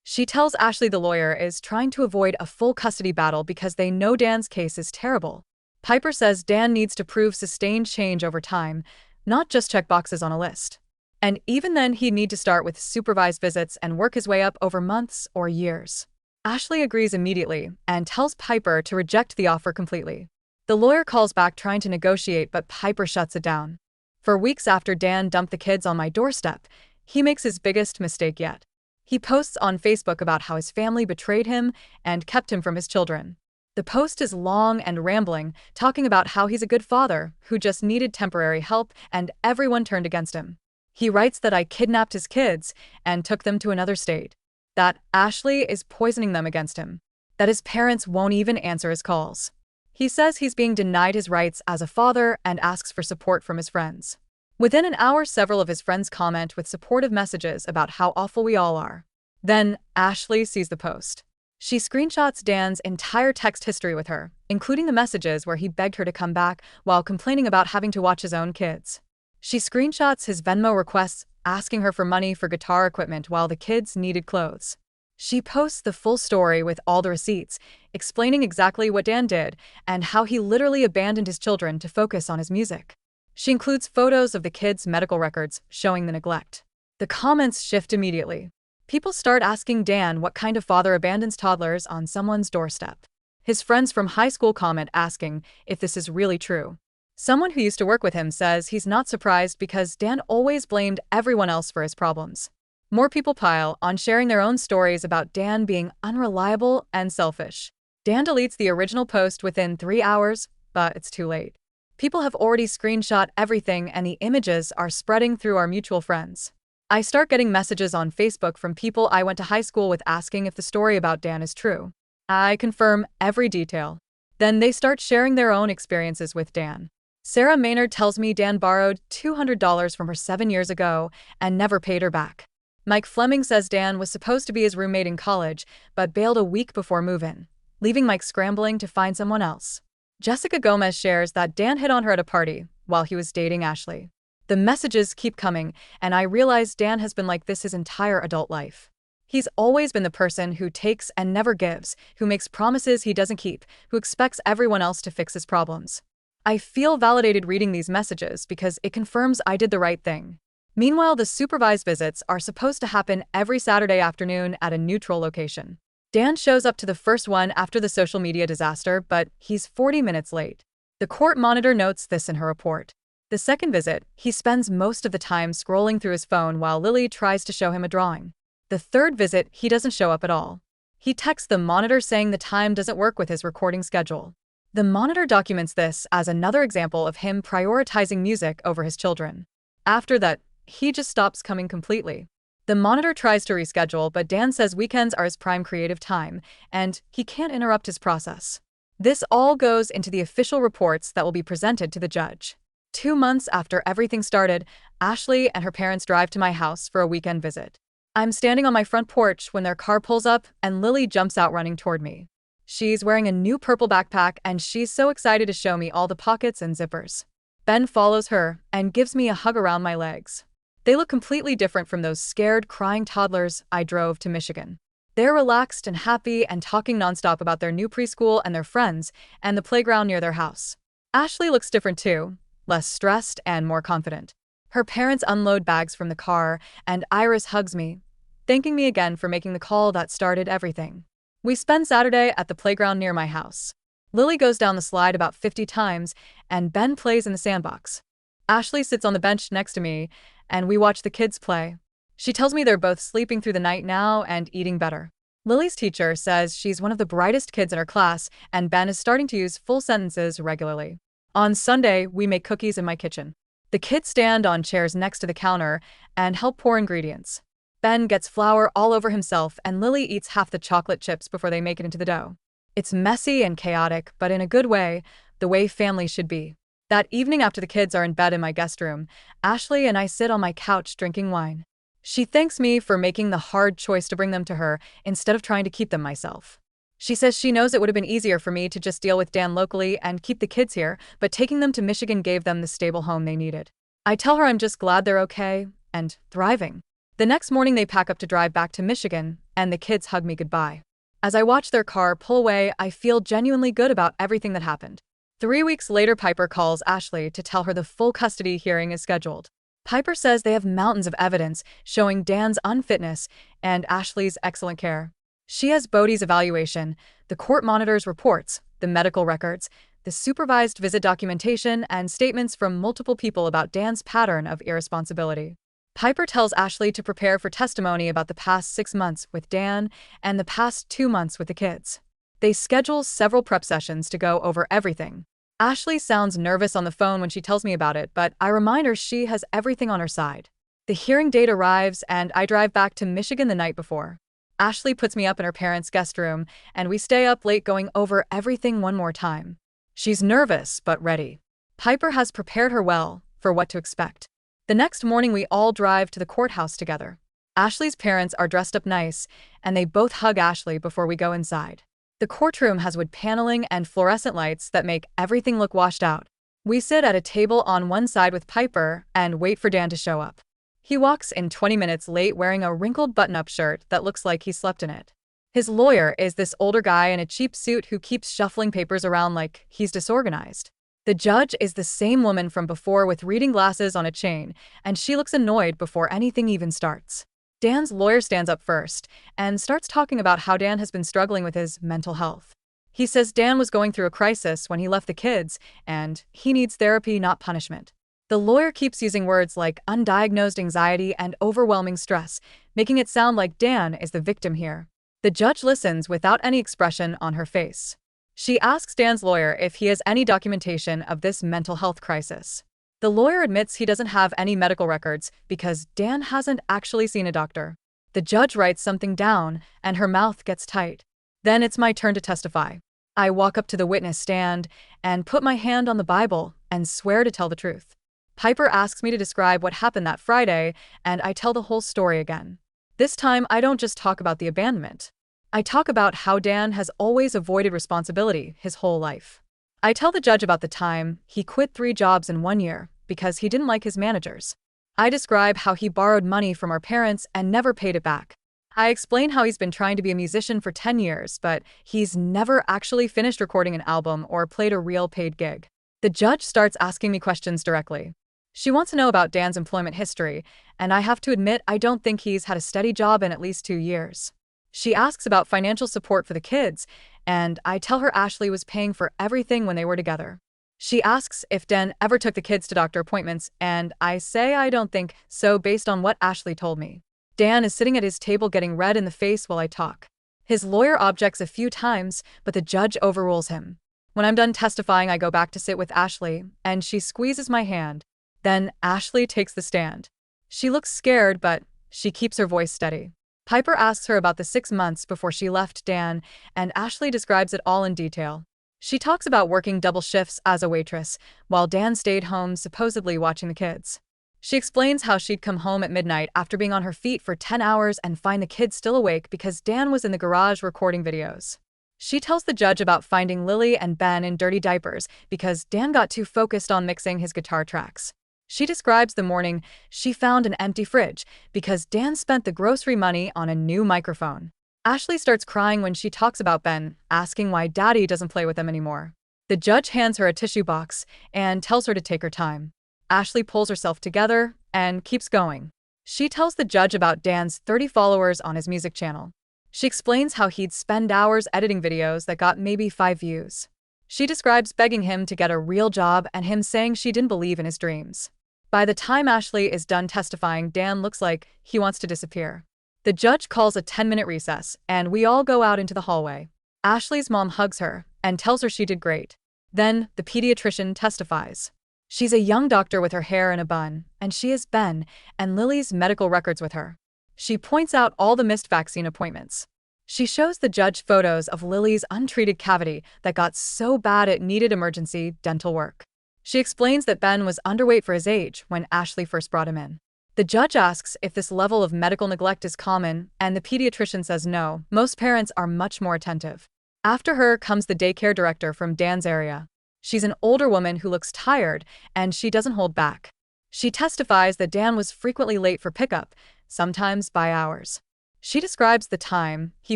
She tells Ashley the lawyer is trying to avoid a full custody battle because they know Dan's case is terrible. Piper says Dan needs to prove sustained change over time, not just check boxes on a list. And even then, he'd need to start with supervised visits and work his way up over months or years. Ashley agrees immediately and tells Piper to reject the offer completely. The lawyer calls back trying to negotiate, but Piper shuts it down. For weeks after Dan dumped the kids on my doorstep, he makes his biggest mistake yet. He posts on Facebook about how his family betrayed him and kept him from his children. The post is long and rambling, talking about how he's a good father who just needed temporary help and everyone turned against him. He writes that I kidnapped his kids and took them to another state, that Ashley is poisoning them against him, that his parents won't even answer his calls. He says he's being denied his rights as a father and asks for support from his friends. Within an hour, several of his friends comment with supportive messages about how awful we all are. Then Ashley sees the post. She screenshots Dan's entire text history with her, including the messages where he begged her to come back while complaining about having to watch his own kids. She screenshots his Venmo requests, asking her for money for guitar equipment while the kids needed clothes. She posts the full story with all the receipts, explaining exactly what Dan did and how he literally abandoned his children to focus on his music. She includes photos of the kids' medical records showing the neglect. The comments shift immediately. People start asking Dan what kind of father abandons toddlers on someone's doorstep. His friends from high school comment asking if this is really true. Someone who used to work with him says he's not surprised because Dan always blamed everyone else for his problems. More people pile on, sharing their own stories about Dan being unreliable and selfish. Dan deletes the original post within 3 hours, but it's too late. People have already screenshot everything and the images are spreading through our mutual friends. I start getting messages on Facebook from people I went to high school with asking if the story about Dan is true. I confirm every detail. Then they start sharing their own experiences with Dan. Sarah Maynard tells me Dan borrowed $200 from her 7 years ago and never paid her back. Mike Fleming says Dan was supposed to be his roommate in college, but bailed a week before move-in, leaving Mike scrambling to find someone else. Jessica Gomez shares that Dan hit on her at a party while he was dating Ashley. The messages keep coming, and I realize Dan has been like this his entire adult life. He's always been the person who takes and never gives, who makes promises he doesn't keep, who expects everyone else to fix his problems. I feel validated reading these messages because it confirms I did the right thing. Meanwhile, the supervised visits are supposed to happen every Saturday afternoon at a neutral location. Dan shows up to the first one after the social media disaster, but he's 40 minutes late. The court monitor notes this in her report. The second visit, he spends most of the time scrolling through his phone while Lily tries to show him a drawing. The third visit, he doesn't show up at all. He texts the monitor saying the time doesn't work with his recording schedule. The monitor documents this as another example of him prioritizing music over his children. After that, he just stops coming completely. The monitor tries to reschedule, but Dan says weekends are his prime creative time, and he can't interrupt his process. This all goes into the official reports that will be presented to the judge. 2 months after everything started, Ashley and her parents drive to my house for a weekend visit. I'm standing on my front porch when their car pulls up and Lily jumps out running toward me. She's wearing a new purple backpack and she's so excited to show me all the pockets and zippers. Ben follows her and gives me a hug around my legs. They look completely different from those scared, crying toddlers I drove to Michigan. They're relaxed and happy and talking nonstop about their new preschool and their friends and the playground near their house. Ashley looks different too, less stressed and more confident. Her parents unload bags from the car and Iris hugs me, thanking me again for making the call that started everything. We spend Saturday at the playground near my house. Lily goes down the slide about 50 times and Ben plays in the sandbox. Ashley sits on the bench next to me and we watch the kids play. She tells me they're both sleeping through the night now and eating better. Lily's teacher says she's one of the brightest kids in her class and Ben is starting to use full sentences regularly. On Sunday, we make cookies in my kitchen. The kids stand on chairs next to the counter and help pour ingredients. Ben gets flour all over himself and Lily eats half the chocolate chips before they make it into the dough. It's messy and chaotic, but in a good way, the way families should be. That evening after the kids are in bed in my guest room, Ashley and I sit on my couch drinking wine. She thanks me for making the hard choice to bring them to her instead of trying to keep them myself. She says she knows it would have been easier for me to just deal with Dan locally and keep the kids here, but taking them to Michigan gave them the stable home they needed. I tell her I'm just glad they're okay and thriving. The next morning they pack up to drive back to Michigan, and the kids hug me goodbye. As I watch their car pull away, I feel genuinely good about everything that happened. 3 weeks later, Piper calls Ashley to tell her the full custody hearing is scheduled. Piper says they have mountains of evidence showing Dan's unfitness and Ashley's excellent care. She has Bodhi's evaluation, the court monitor's reports, the medical records, the supervised visit documentation, and statements from multiple people about Dan's pattern of irresponsibility. Piper tells Ashley to prepare for testimony about the past 6 months with Dan and the past 2 months with the kids. They schedule several prep sessions to go over everything. Ashley sounds nervous on the phone when she tells me about it, but I remind her she has everything on her side. The hearing date arrives, and I drive back to Michigan the night before. Ashley puts me up in her parents' guest room, and we stay up late going over everything one more time. She's nervous, but ready. Piper has prepared her well for what to expect. The next morning, we all drive to the courthouse together. Ashley's parents are dressed up nice, and they both hug Ashley before we go inside. The courtroom has wood paneling and fluorescent lights that make everything look washed out. We sit at a table on one side with Piper and wait for Dan to show up. He walks in 20 minutes late wearing a wrinkled button-up shirt that looks like he slept in it. His lawyer is this older guy in a cheap suit who keeps shuffling papers around like he's disorganized. The judge is the same woman from before with reading glasses on a chain, and she looks annoyed before anything even starts. Dan's lawyer stands up first and starts talking about how Dan has been struggling with his mental health. He says Dan was going through a crisis when he left the kids, and he needs therapy, not punishment. The lawyer keeps using words like undiagnosed anxiety and overwhelming stress, making it sound like Dan is the victim here. The judge listens without any expression on her face. She asks Dan's lawyer if he has any documentation of this mental health crisis. The lawyer admits he doesn't have any medical records because Dan hasn't actually seen a doctor. The judge writes something down, and her mouth gets tight. Then it's my turn to testify. I walk up to the witness stand and put my hand on the Bible and swear to tell the truth. Piper asks me to describe what happened that Friday, and I tell the whole story again. This time, I don't just talk about the abandonment. I talk about how Dan has always avoided responsibility his whole life. I tell the judge about the time he quit 3 jobs in 1 year because he didn't like his managers. I describe how he borrowed money from our parents and never paid it back. I explain how he's been trying to be a musician for 10 years, but he's never actually finished recording an album or played a real paid gig. The judge starts asking me questions directly. She wants to know about Dan's employment history, and I have to admit I don't think he's had a steady job in at least 2 years. She asks about financial support for the kids, and I tell her Ashley was paying for everything when they were together. She asks if Dan ever took the kids to doctor appointments, and I say I don't think so based on what Ashley told me. Dan is sitting at his table getting red in the face while I talk. His lawyer objects a few times, but the judge overrules him. When I'm done testifying, I go back to sit with Ashley, and she squeezes my hand. Then Ashley takes the stand. She looks scared, but she keeps her voice steady. Piper asks her about the 6 months before she left Dan, and Ashley describes it all in detail. She talks about working double shifts as a waitress, while Dan stayed home supposedly watching the kids. She explains how she'd come home at midnight after being on her feet for 10 hours and find the kids still awake because Dan was in the garage recording videos. She tells the judge about finding Lily and Ben in dirty diapers because Dan got too focused on mixing his guitar tracks. She describes the morning she found an empty fridge because Dan spent the grocery money on a new microphone. Ashley starts crying when she talks about Ben, asking why Daddy doesn't play with them anymore. The judge hands her a tissue box and tells her to take her time. Ashley pulls herself together and keeps going. She tells the judge about Dan's 30 followers on his music channel. She explains how he'd spend hours editing videos that got maybe 5 views. She describes begging him to get a real job and him saying she didn't believe in his dreams. By the time Ashley is done testifying, Dan looks like he wants to disappear. The judge calls a 10-minute recess, and we all go out into the hallway. Ashley's mom hugs her and tells her she did great. Then the pediatrician testifies. She's a young doctor with her hair in a bun, and she has Ben and Lily's medical records with her. She points out all the missed vaccine appointments. She shows the judge photos of Lily's untreated cavity that got so bad it needed emergency dental work. She explains that Ben was underweight for his age when Ashley first brought him in. The judge asks if this level of medical neglect is common, and the pediatrician says no, most parents are much more attentive. After her comes the daycare director from Dan's area. She's an older woman who looks tired, and she doesn't hold back. She testifies that Dan was frequently late for pickup, sometimes by hours. She describes the time he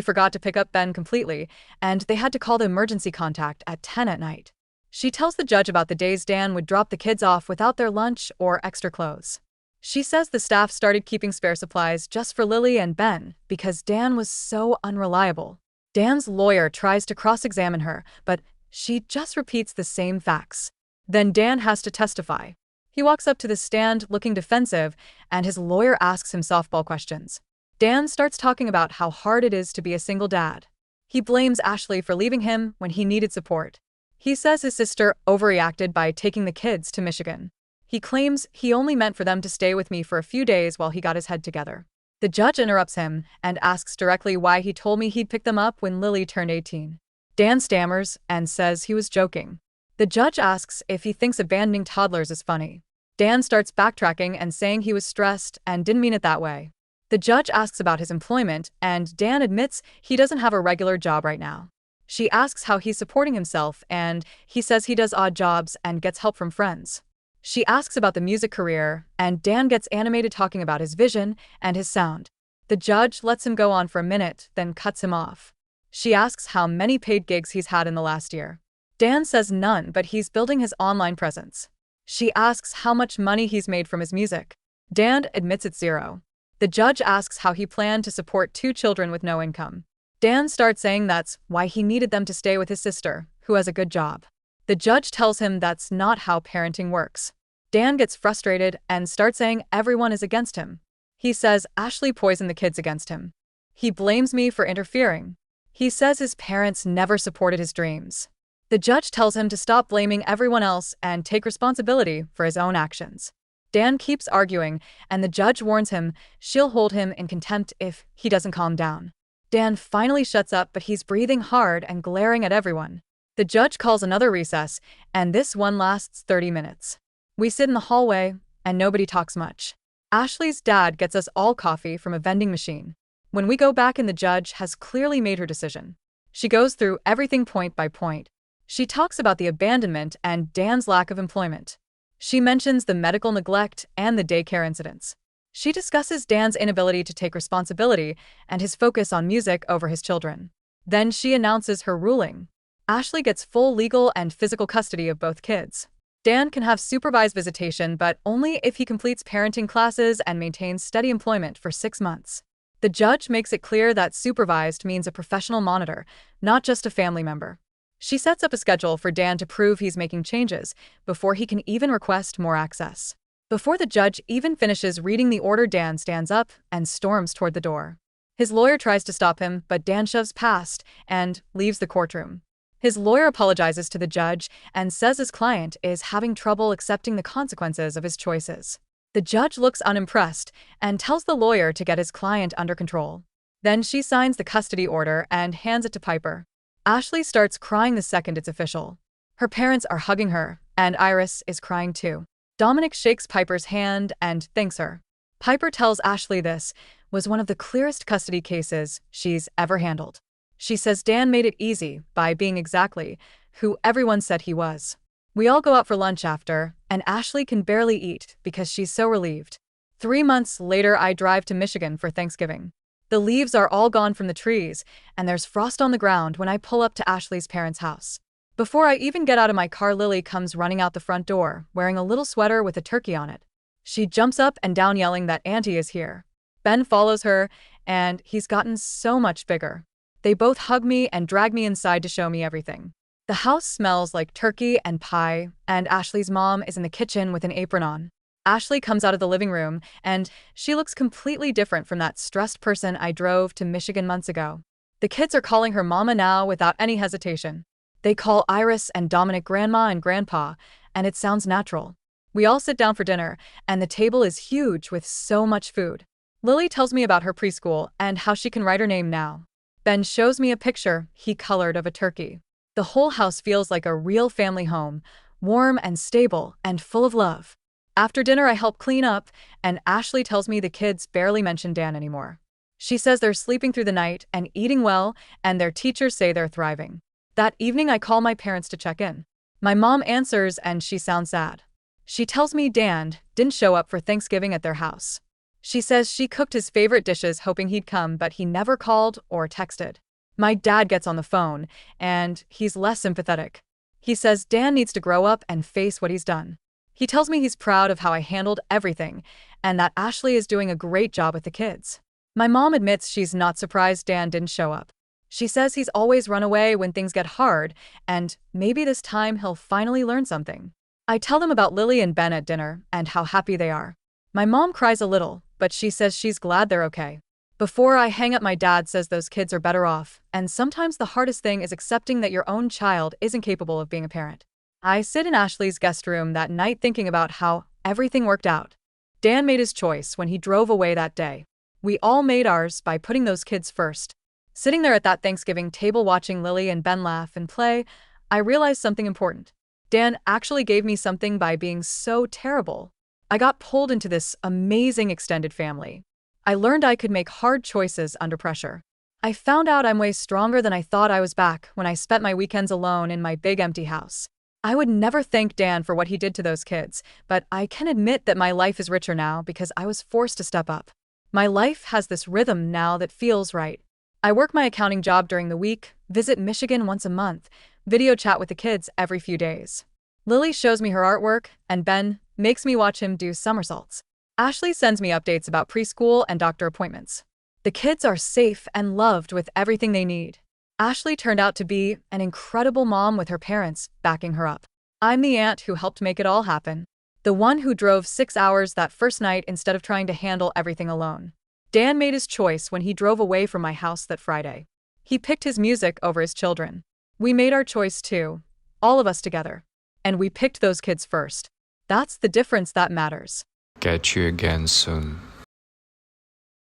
forgot to pick up Ben completely, and they had to call the emergency contact at 10 at night. She tells the judge about the days Dan would drop the kids off without their lunch or extra clothes. She says the staff started keeping spare supplies just for Lily and Ben because Dan was so unreliable. Dan's lawyer tries to cross-examine her, but She just repeats the same facts. Then Dan has to testify. He walks up to the stand looking defensive, and his lawyer asks him softball questions. Dan starts talking about how hard it is to be a single dad. He blames Ashley for leaving him when he needed support. He says his sister overreacted by taking the kids to Michigan. He claims he only meant for them to stay with me for a few days while he got his head together. The judge interrupts him and asks directly why he told me he'd pick them up when Lily turned 18. Dan stammers and says he was joking. The judge asks if he thinks abandoning toddlers is funny. Dan starts backtracking and saying he was stressed and didn't mean it that way. The judge asks about his employment, and Dan admits he doesn't have a regular job right now. She asks how he's supporting himself, and he says he does odd jobs and gets help from friends. She asks about the music career, and Dan gets animated talking about his vision and his sound. The judge lets him go on for a minute, then cuts him off. She asks how many paid gigs he's had in the last year. Dan says none, but he's building his online presence. She asks how much money he's made from his music. Dan admits it's zero. The judge asks how he planned to support 2 children with no income. Dan starts saying that's why he needed them to stay with his sister, who has a good job. The judge tells him that's not how parenting works. Dan gets frustrated and starts saying everyone is against him. He says Ashley poisoned the kids against him. He blames me for interfering. He says his parents never supported his dreams. The judge tells him to stop blaming everyone else and take responsibility for his own actions. Dan keeps arguing, and the judge warns him she'll hold him in contempt if he doesn't calm down. Dan finally shuts up, but he's breathing hard and glaring at everyone. The judge calls another recess, and this one lasts 30 minutes. We sit in the hallway, and nobody talks much. Ashley's dad gets us all coffee from a vending machine. When we go back in, the judge has clearly made her decision. She goes through everything point by point. She talks about the abandonment and Dan's lack of employment. She mentions the medical neglect and the daycare incidents. She discusses Dan's inability to take responsibility and his focus on music over his children. Then she announces her ruling. Ashley gets full legal and physical custody of both kids. Dan can have supervised visitation, but only if he completes parenting classes and maintains steady employment for 6 months. The judge makes it clear that supervised means a professional monitor, not just a family member. She sets up a schedule for Dan to prove he's making changes before he can even request more access. Before the judge even finishes reading the order, Dan stands up and storms toward the door. His lawyer tries to stop him, but Dan shoves past and leaves the courtroom. His lawyer apologizes to the judge and says his client is having trouble accepting the consequences of his choices. The judge looks unimpressed and tells the lawyer to get his client under control. Then she signs the custody order and hands it to Piper. Ashley starts crying the second it's official. Her parents are hugging her, and Iris is crying too. Dominic shakes Piper's hand and thanks her. Piper tells Ashley this was one of the clearest custody cases she's ever handled. She says Dan made it easy by being exactly who everyone said he was. We all go out for lunch after, and Ashley can barely eat because she's so relieved. 3 months later, I drive to Michigan for Thanksgiving. The leaves are all gone from the trees, and there's frost on the ground when I pull up to Ashley's parents' house. Before I even get out of my car, Lily comes running out the front door, wearing a little sweater with a turkey on it. She jumps up and down yelling that Auntie is here. Ben follows her, and he's gotten so much bigger. They both hug me and drag me inside to show me everything. The house smells like turkey and pie, and Ashley's mom is in the kitchen with an apron on. Ashley comes out of the living room, and she looks completely different from that stressed person I drove to Michigan months ago. The kids are calling her mama now without any hesitation. They call Iris and Dominic grandma and grandpa, and it sounds natural. We all sit down for dinner, and the table is huge with so much food. Lily tells me about her preschool and how she can write her name now. Ben shows me a picture he colored of a turkey. The whole house feels like a real family home, warm and stable and full of love. After dinner, I help clean up, and Ashley tells me the kids barely mention Dan anymore. She says they're sleeping through the night and eating well, and their teachers say they're thriving. That evening, I call my parents to check in. My mom answers, and she sounds sad. She tells me Dan didn't show up for Thanksgiving at their house. She says she cooked his favorite dishes hoping he'd come, but he never called or texted. My dad gets on the phone, and he's less sympathetic. He says Dan needs to grow up and face what he's done. He tells me he's proud of how I handled everything, and that Ashley is doing a great job with the kids. My mom admits she's not surprised Dan didn't show up. She says he's always run away when things get hard, and maybe this time he'll finally learn something. I tell them about Lily and Ben at dinner and how happy they are. My mom cries a little, but she says she's glad they're okay. Before I hang up, my dad says those kids are better off, and sometimes the hardest thing is accepting that your own child isn't capable of being a parent. I sit in Ashley's guest room that night thinking about how everything worked out. Dan made his choice when he drove away that day. We all made ours by putting those kids first. Sitting there at that Thanksgiving table watching Lily and Ben laugh and play, I realized something important. Dan actually gave me something by being so terrible. I got pulled into this amazing extended family. I learned I could make hard choices under pressure. I found out I'm way stronger than I thought I was back when I spent my weekends alone in my big empty house. I would never thank Dan for what he did to those kids, but I can admit that my life is richer now because I was forced to step up. My life has this rhythm now that feels right. I work my accounting job during the week, visit Michigan once a month, video chat with the kids every few days. Lily shows me her artwork, and Ben makes me watch him do somersaults. Ashley sends me updates about preschool and doctor appointments. The kids are safe and loved with everything they need. Ashley turned out to be an incredible mom with her parents backing her up. I'm the aunt who helped make it all happen. The one who drove 6 hours that first night instead of trying to handle everything alone. Dan made his choice when he drove away from my house that Friday. He picked his music over his children. We made our choice too, all of us together. And we picked those kids first. That's the difference that matters. Catch you again soon.